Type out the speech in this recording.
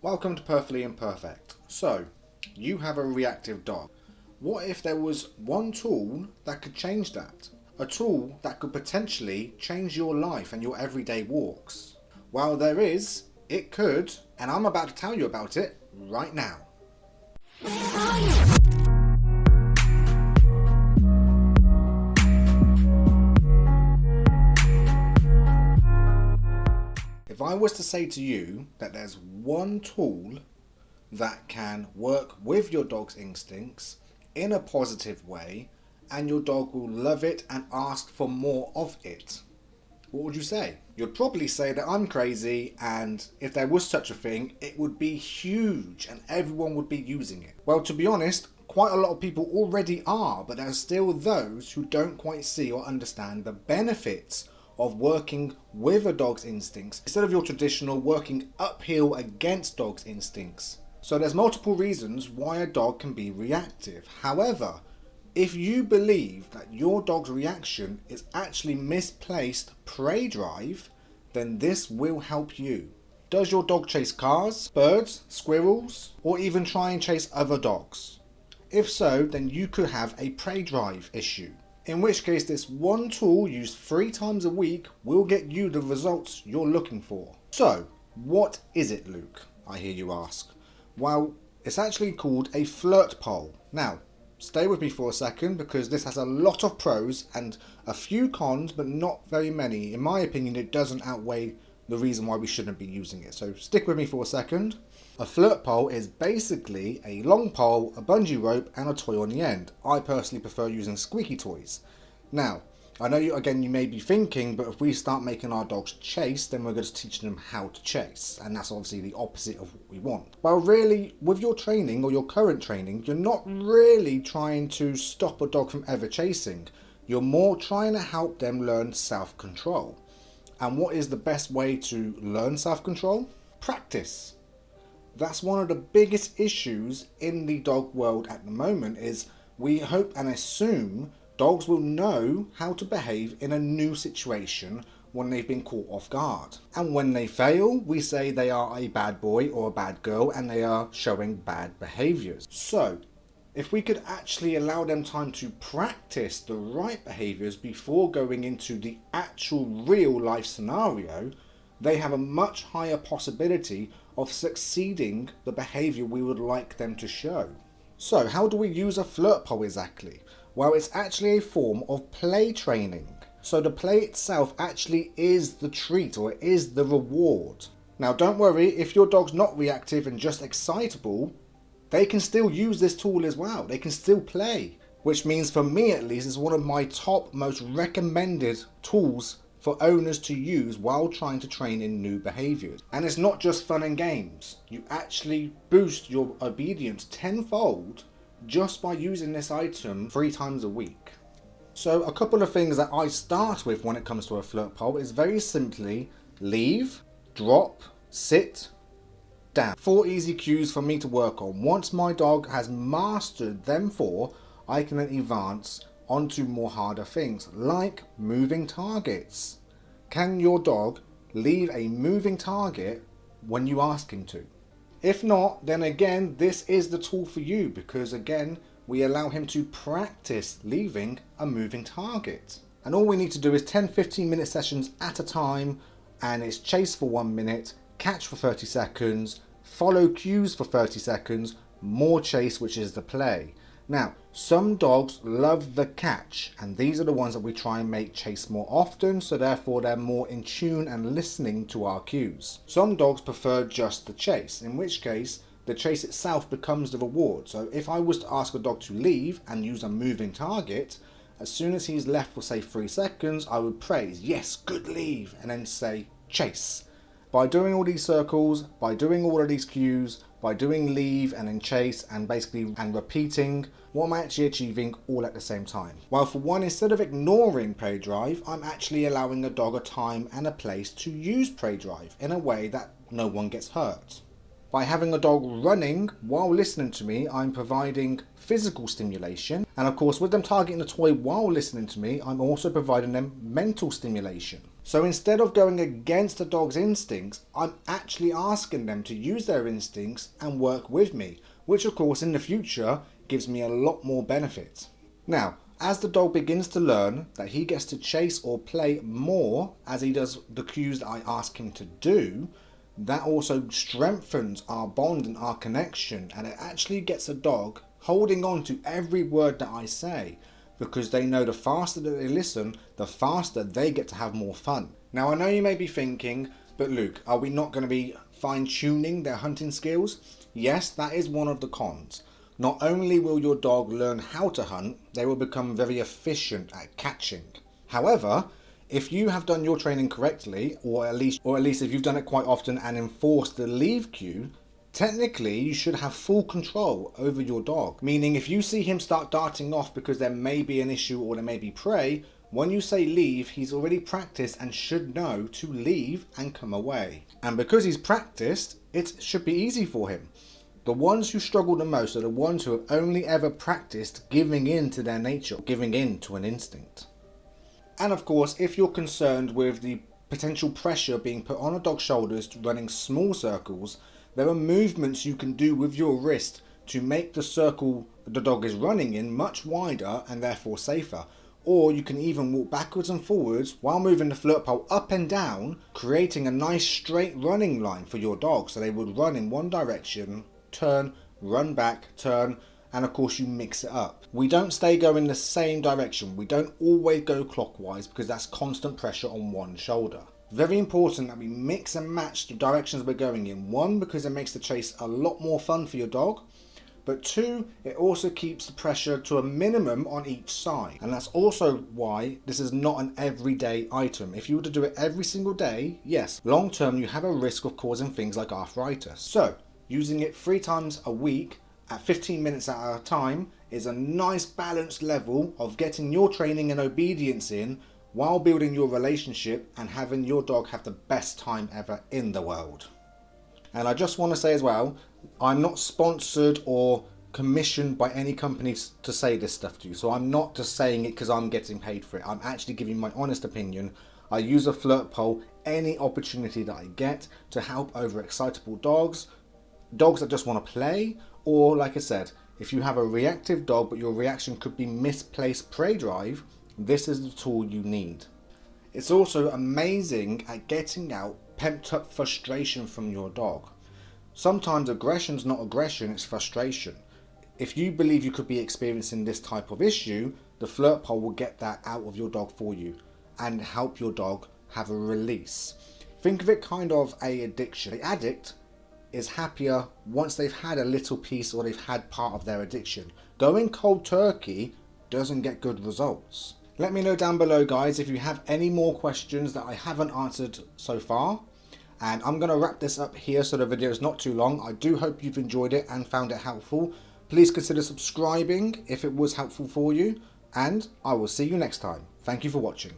Welcome to Perfectly Imperfect. So, you have a reactive dog. What if there was one tool that could change that? A tool that could potentially change your life and your everyday walks? Well, there is, it could, and I'm about to tell you about it right now. If I was to say to you that there's one tool that can work with your dog's instincts in a positive way and your dog will love it and ask for more of it, what would you say? You'd probably say that I'm crazy, and if there was such a thing, it would be huge and everyone would be using it. Well, to be honest, quite a lot of people already are, but there are still those who don't quite see or understand the benefits of working with a dog's instincts instead of your traditional working uphill against dog's instincts. So there's multiple reasons why a dog can be reactive. However, if you believe that your dog's reaction is actually misplaced prey drive, then this will help you. Does your dog chase cars, birds, squirrels, or even try and chase other dogs? If so, then you could have a prey drive issue. In which case, this one tool used 3 times a week will get you the results you're looking for. So, what is it, Luke? I hear you ask. Well, it's actually called a flirt pole. Now, stay with me for a second because this has a lot of pros and a few cons, but not very many. In my opinion, it doesn't outweigh the reason why we shouldn't be using it. So stick with me for a second. A flirt pole is basically a long pole, a bungee rope, and a toy on the end. I personally prefer using squeaky toys. Now, I know you may be thinking, but if we start making our dogs chase, then we're going to teach them how to chase. And that's obviously the opposite of what we want. Well, really, with your training or your current training, you're not really trying to stop a dog from ever chasing. You're more trying to help them learn self-control. And what is the best way to learn self-control? Practice. That's one of the biggest issues in the dog world at the moment is we hope and assume dogs will know how to behave in a new situation when they've been caught off guard. And when they fail, we say they are a bad boy or a bad girl and they are showing bad behaviours. So, if we could actually allow them time to practice the right behaviours before going into the actual real life scenario, they have a much higher possibility of succeeding the behaviour we would like them to show. So, how do we use a flirt pole exactly? Well, it's actually a form of play training. So the play itself actually is the treat, or it is the reward. Now don't worry, if your dog's not reactive and just excitable, they can still use this tool as well. They can still play. Which means, for me at least, it's one of my top most recommended tools for owners to use while trying to train in new behaviours. And it's not just fun and games. You actually boost your obedience tenfold just by using this item 3 times a week. So a couple of things that I start with when it comes to a flirt pole is very simply leave, drop, sit, down. 4 easy cues for me to work on. Once my dog has mastered them 4, I can then advance onto more harder things like moving targets. Can your dog leave a moving target when you ask him to? If not, then again, this is the tool for you because again, we allow him to practice leaving a moving target. And all we need to do is 10-15 minute sessions at a time, and it's chase for 1 minute, catch for 30 seconds, follow cues for 30 seconds, more chase, which is the play. Now, some dogs love the catch, and these are the ones that we try and make chase more often, so therefore they're more in tune and listening to our cues. Some dogs prefer just the chase, in which case the chase itself becomes the reward. So if I was to ask a dog to leave and use a moving target, as soon as he's left for say 3 seconds, I would praise, yes, good leave, and then say chase. By doing all these circles, by doing all of these cues, by doing leave and then chase and repeating, what am I actually achieving all at the same time? Well, for one, instead of ignoring prey drive, I'm actually allowing the dog a time and a place to use prey drive in a way that no one gets hurt. By having a dog running while listening to me, I'm providing physical stimulation. And of course, with them targeting the toy while listening to me, I'm also providing them mental stimulation. So instead of going against the dog's instincts, I'm actually asking them to use their instincts and work with me, which of course in the future gives me a lot more benefits. Now, as the dog begins to learn that he gets to chase or play more as he does the cues that I ask him to do, that also strengthens our bond and our connection, and it actually gets a dog holding on to every word that I say, because they know the faster that they listen, the faster they get to have more fun. Now I know you may be thinking, but Luke, are we not going to be fine-tuning their hunting skills? Yes, that is one of the cons. Not only will your dog learn how to hunt, they will become very efficient at catching. However, if you have done your training correctly, or at least if you've done it quite often and enforced the leave cue, technically you should have full control over your dog. Meaning if you see him start darting off because there may be an issue or there may be prey, when you say leave, he's already practiced and should know to leave and come away. And because he's practiced, it should be easy for him. The ones who struggle the most are the ones who have only ever practiced giving in to their nature, giving in to an instinct. And of course, if you're concerned with the potential pressure being put on a dog's shoulders running small circles, there are movements you can do with your wrist to make the circle the dog is running in much wider and therefore safer. Or you can even walk backwards and forwards while moving the flirt pole up and down, creating a nice straight running line for your dog. So they would run in one direction, turn, run back, turn, and of course you mix it up. We don't stay going the same direction. We don't always go clockwise because that's constant pressure on one shoulder. Very important that we mix and match the directions we're going in. One, because it makes the chase a lot more fun for your dog. But two, it also keeps the pressure to a minimum on each side. And that's also why this is not an everyday item. If you were to do it every single day, yes, long term you have a risk of causing things like arthritis. So, using it 3 times a week at 15 minutes at a time is a nice balanced level of getting your training and obedience in while building your relationship and having your dog have the best time ever in the world. And I just want to say as well, I'm not sponsored or commissioned by any companies to say this stuff to you. So I'm not just saying it because I'm getting paid for it. I'm actually giving my honest opinion. I use a flirt pole any opportunity that I get to help overexcitable dogs that just want to play, or like I said, if you have a reactive dog but your reaction could be misplaced prey drive, this is the tool you need. It's also amazing at getting out pent up frustration from your dog. Sometimes aggression's not aggression, it's frustration. If you believe you could be experiencing this type of issue, the flirt pole will get that out of your dog for you and help your dog have a release. Think of it kind of a addiction. The addict is happier once they've had a little piece or they've had part of their addiction. Going cold turkey doesn't get good results. Let me know down below, guys, if you have any more questions that I haven't answered so far. And I'm going to wrap this up here so the video is not too long. I do hope you've enjoyed it and found it helpful. Please consider subscribing if it was helpful for you. And I will see you next time. Thank you for watching.